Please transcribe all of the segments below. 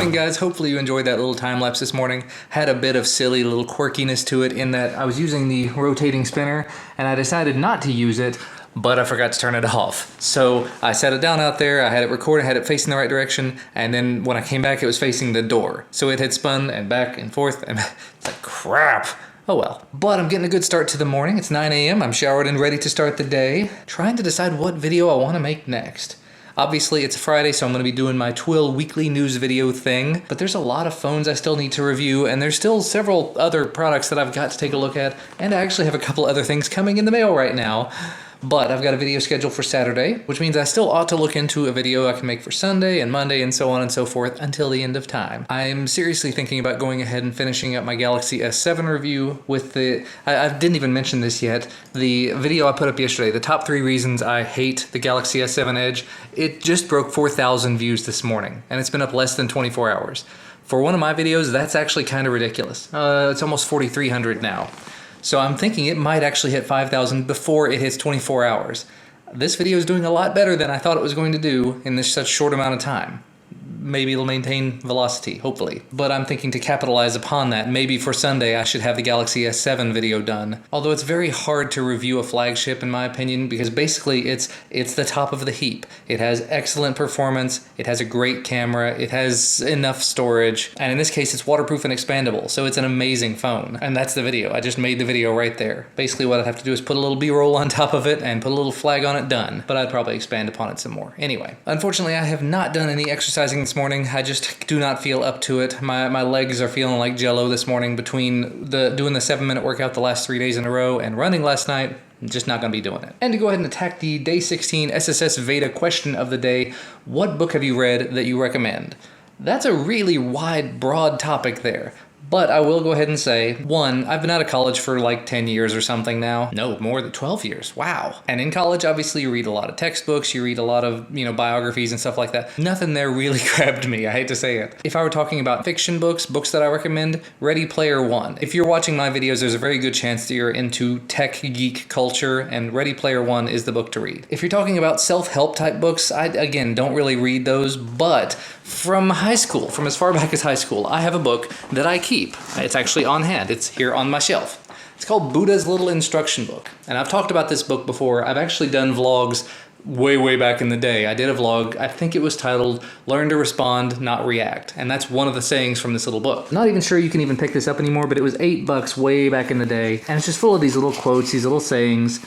morning, guys. Hopefully you enjoyed that little time lapse this morning. Had a bit of silly little quirkiness to it in that I was using the rotating spinner and I decided not to use it, but I forgot to turn it off. So I set it down out there, I had it recorded, had it facing the right direction, and then when I came back it was facing the door. So it had spun and back and forth, and it's like, crap. Oh well. But I'm getting a good start to the morning. It's 9 a.m. I'm showered and ready to start the day. Trying to decide what video I want to make next. Obviously, it's Friday, so I'm going to be doing my Twill weekly news video thing, but there's a lot of phones I still need to review, and there's still several other products that I've got to take a look at, and I actually have a couple other things coming in the mail right now. But I've got a video scheduled for Saturday, which means I still ought to look into a video I can make for Sunday and Monday and so on and so forth until the end of time. I'm seriously thinking about going ahead and finishing up my Galaxy S7 review with the... I didn't even mention this yet. The video I put up yesterday, the top 3 reasons I hate the Galaxy S7 Edge, it just broke 4,000 views this morning, and it's been up less than 24 hours. For one of my videos, that's actually kind of ridiculous. It's almost 4,300 now. So I'm thinking it might actually hit 5,000 before it hits 24 hours. This video is doing a lot better than I thought it was going to do in this such short amount of time. Maybe it'll maintain velocity, hopefully. But I'm thinking to capitalize upon that. Maybe for Sunday I should have the Galaxy S7 video done. Although it's very hard to review a flagship in my opinion, because basically it's the top of the heap. It has excellent performance, it has a great camera, it has enough storage, and in this case it's waterproof and expandable, so it's an amazing phone. And that's the video. I just made the video right there. Basically what I'd have to do is put a little B-roll on top of it and put a little flag on it, done. But I'd probably expand upon it some more. Anyway, unfortunately I have not done any exercising this morning. I just do not feel up to it. My legs are feeling like jello this morning between doing the 7-minute workout the last 3 days in a row and running last night. I'm just not going to be doing it. And to go ahead and attack the Day 16 SSS Veda question of the day, what book have you read that you recommend? That's a really wide, broad topic there. But I will go ahead and say, 1, I've been out of college for like 10 years or something now. No, more than 12 years. Wow. And in college, obviously, you read a lot of textbooks, you read a lot of, biographies and stuff like that. Nothing there really grabbed me, I hate to say it. If I were talking about fiction books that I recommend, Ready Player One. If you're watching my videos, there's a very good chance that you're into tech geek culture, and Ready Player One is the book to read. If you're talking about self-help type books, I, again, don't really read those, but from high school, from as far back as high school, I have a book that I keep. It's actually on hand. It's here on my shelf. It's called Buddha's Little Instruction Book. And I've talked about this book before. I've actually done vlogs way back in the day. I did a vlog, I think it was titled, Learn to Respond, Not React. And that's one of the sayings from this little book. Not even sure you can even pick this up anymore, but it was $8 way back in the day. And it's just full of these little quotes, these little sayings.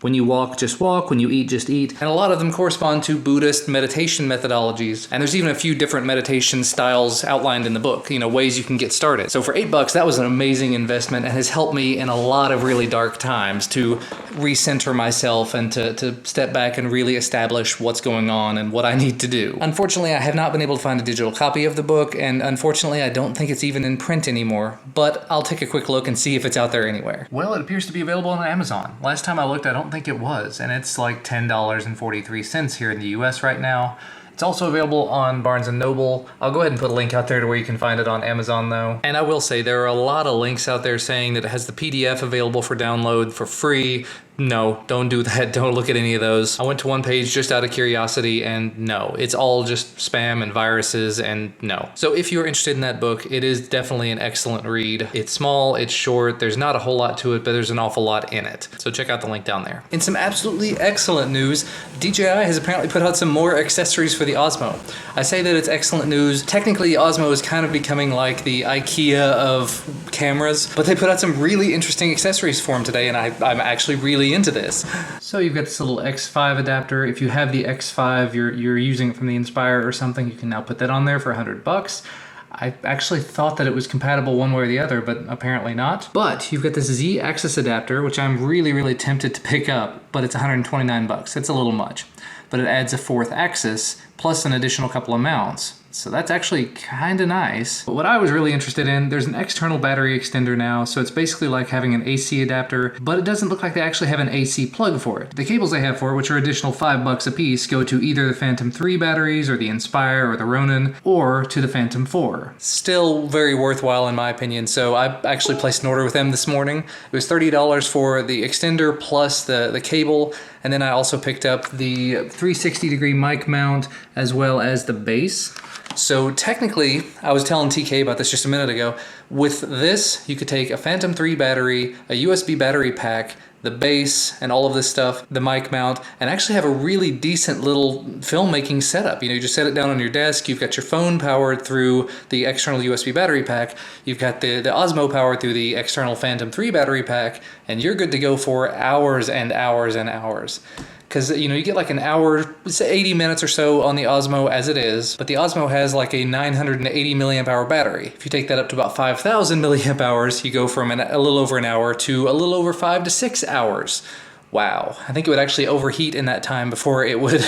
When you walk, just walk. When you eat, just eat. And a lot of them correspond to Buddhist meditation methodologies. And there's even a few different meditation styles outlined in the book, ways you can get started. So for $8, that was an amazing investment and has helped me in a lot of really dark times to recenter myself and to step back and really establish what's going on and what I need to do. Unfortunately, I have not been able to find a digital copy of the book, and unfortunately, I don't think it's even in print anymore, but I'll take a quick look and see if it's out there anywhere. Well, it appears to be available on Amazon. Last time I looked, I don't think it was, and it's like $10.43 here in the US right now. It's also available on Barnes & Noble. I'll go ahead and put a link out there to where you can find it on Amazon though. And I will say there are a lot of links out there saying that it has the PDF available for download for free. No, don't do that. Don't look at any of those. I went to one page just out of curiosity, and no, it's all just spam and viruses, and no. So if you're interested in that book, it is definitely an excellent read. It's small, it's short, there's not a whole lot to it, but there's an awful lot in it. So check out the link down there. In some absolutely excellent news, DJI has apparently put out some more accessories for the Osmo. I say that it's excellent news. Technically, the Osmo is kind of becoming like the IKEA of cameras, but they put out some really interesting accessories for them today, and I'm actually really into this. So you've got this little X5 adapter. If you have the X5, you're using it from the Inspire or something, you can now put that on there for $100. I actually thought that it was compatible one way or the other, but apparently not. But you've got this Z-axis adapter, which I'm really tempted to pick up, but it's $129. It's a little much. But it adds a 4th axis plus an additional couple of mounts. So that's actually kind of nice. But what I was really interested in, there's an external battery extender now, so it's basically like having an AC adapter, but it doesn't look like they actually have an AC plug for it. The cables they have for it, which are additional $5 a piece, go to either the Phantom 3 batteries, or the Inspire, or the Ronin, or to the Phantom 4. Still very worthwhile in my opinion, so I actually placed an order with them this morning. It was $30 for the extender plus the cable, and then I also picked up the 360-degree mic mount as well as the base. So technically, I was telling TK about this just a minute ago, with this, you could take a Phantom 3 battery, a USB battery pack, the base and all of this stuff, the mic mount, and actually have a really decent little filmmaking setup. You know, you just set it down on your desk, you've got your phone powered through the external USB battery pack, you've got the Osmo powered through the external Phantom 3 battery pack, and you're good to go for hours and hours and hours. Because, you know, you get like an hour, say 80 minutes or so on the Osmo as it is, but the Osmo has like a 980 milliamp hour battery. If you take that up to about 5,000 milliamp hours, you go from a little over an hour to a little over 5 to 6 hours. Wow. I think it would actually overheat in that time before it would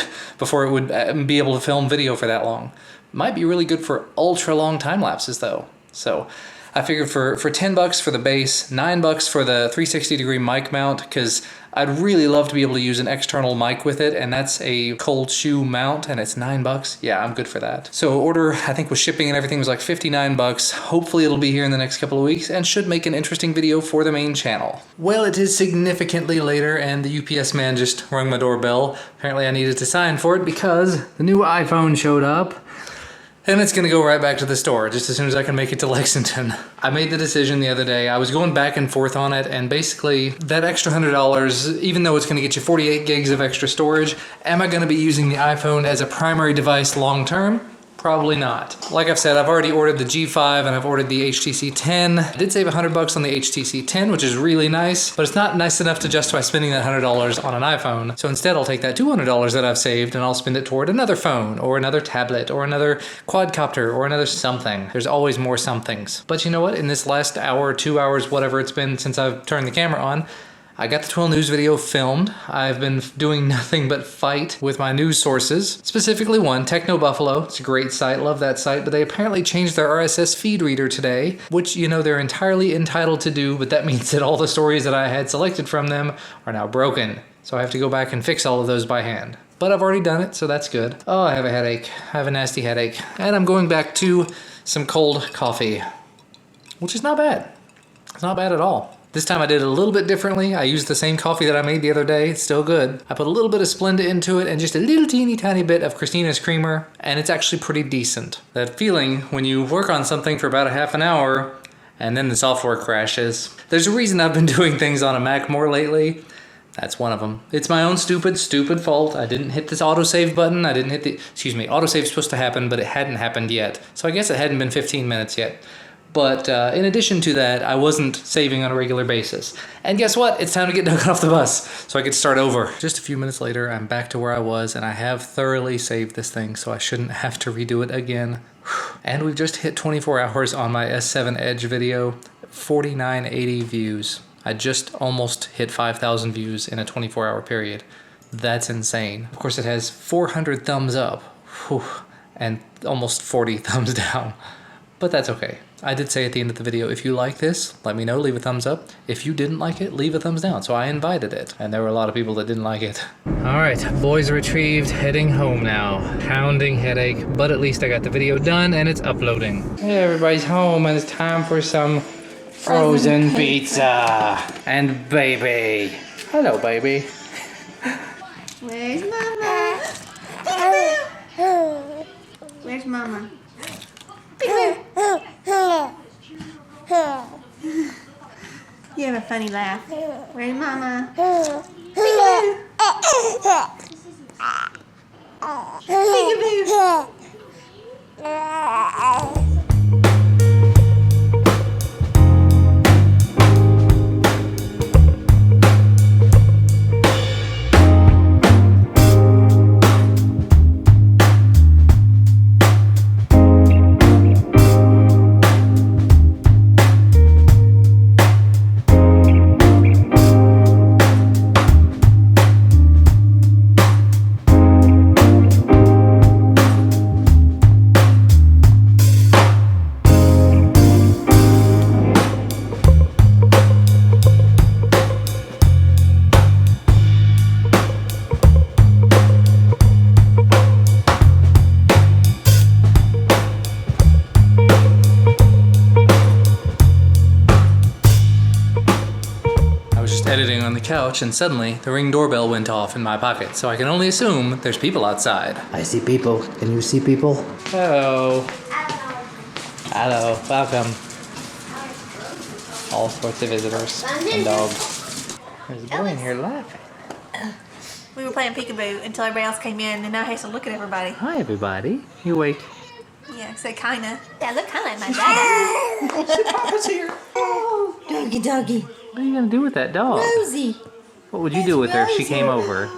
be able to film video for that long. Might be really good for ultra long time lapses though. So I figured for $10 for the base, $9 for the 360 degree mic mount, because I'd really love to be able to use an external mic with it, and that's a cold shoe mount, and it's $9. Yeah, I'm good for that. So order, I think with shipping and everything, was like $59. Hopefully it'll be here in the next couple of weeks, and should make an interesting video for the main channel. Well, it is significantly later, and the UPS man just rang my doorbell. Apparently I needed to sign for it because the new iPhone showed up. And it's gonna go right back to the store just as soon as I can make it to Lexington. I made the decision the other day. I was going back and forth on it, and basically that extra $100, even though it's gonna get you 48 gigs of extra storage, am I gonna be using the iPhone as a primary device long term? Probably not. Like I've said, I've already ordered the G5 and I've ordered the HTC 10. I did save $100 on the HTC 10, which is really nice, but it's not nice enough to justify spending that $100 on an iPhone. So instead I'll take that $200 that I've saved and I'll spend it toward another phone or another tablet or another quadcopter or another something. There's always more somethings. But you know what? In this last hour, 2 hours, whatever it's been since I've turned the camera on, I got the 12 News video filmed. I've been doing nothing but fight with my news sources. Specifically one, Techno Buffalo. It's a great site, love that site, but they apparently changed their RSS feed reader today, which, you know, they're entirely entitled to do, but that means that all the stories that I had selected from them are now broken. So I have to go back and fix all of those by hand. But I've already done it, so that's good. Oh, I have a headache. I have a nasty headache. And I'm going back to some cold coffee, which is not bad. It's not bad at all. This time I did it a little bit differently. I used the same coffee that I made the other day. It's still good. I put a little bit of Splenda into it and just a little teeny tiny bit of Christina's creamer, and it's actually pretty decent. That feeling when you work on something for about a half an hour and then the software crashes. There's a reason I've been doing things on a Mac more lately. That's one of them. It's my own stupid fault. I didn't hit this autosave button. I didn't hit the, autosave's supposed to happen, but it hadn't happened yet. So I guess it hadn't been 15 minutes yet. But in addition to that, I wasn't saving on a regular basis. And guess what? It's time to get Duncan off the bus so I could start over. Just a few minutes later, I'm back to where I was, and I have thoroughly saved this thing, so I shouldn't have to redo it again. And we've just hit 24 hours on my S7 Edge video, 4,980 views. I just almost hit 5,000 views in a 24-hour period. That's insane. Of course, it has 400 thumbs up, and almost 40 thumbs down. But that's okay. I did say at the end of the video, if you like this, let me know, leave a thumbs up. If you didn't like it, leave a thumbs down. So I invited it, and there were a lot of people that didn't like it. All right, boys retrieved, heading home now. Pounding headache, but at least I got the video done and it's uploading. Hey, everybody's home and it's time for some frozen pizza. And baby. Hello, baby. Where's Mama? Where's Mama? You have a funny laugh. Where's Mama? Editing on the couch, and suddenly the Ring doorbell went off in my pocket, so I can only assume there's people outside. I see people. Can you see people? Hello. Hello. Welcome. All sorts of visitors and dogs. There's a boy in here laughing. We were playing peekaboo until everybody else came in, and now he has to look at everybody. Hi, everybody. You awake? Yeah, so kinda. Yeah, look kinda like my dad. Papa's here. Oh, doggy, doggy. What are you gonna do with that dog? Rosie. What would you do with her if she came over?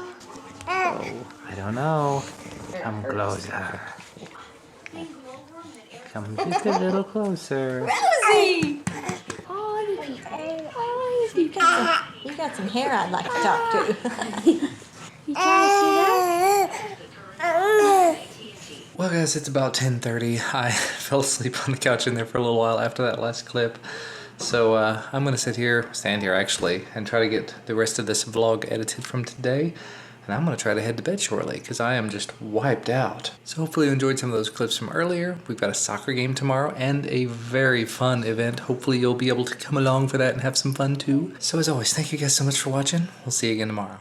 Oh, I don't know. Come closer. Come just a little closer. Rosie. Oh, you got some hair I'd like to talk to. You trying to see that? Well, guys, it's about 10:30. I fell asleep on the couch in there for a little while after that last clip. So I'm going to stand here actually, and try to get the rest of this vlog edited from today. And I'm going to try to head to bed shortly because I am just wiped out. So hopefully you enjoyed some of those clips from earlier. We've got a soccer game tomorrow and a very fun event. Hopefully you'll be able to come along for that and have some fun too. So as always, thank you guys so much for watching. We'll see you again tomorrow.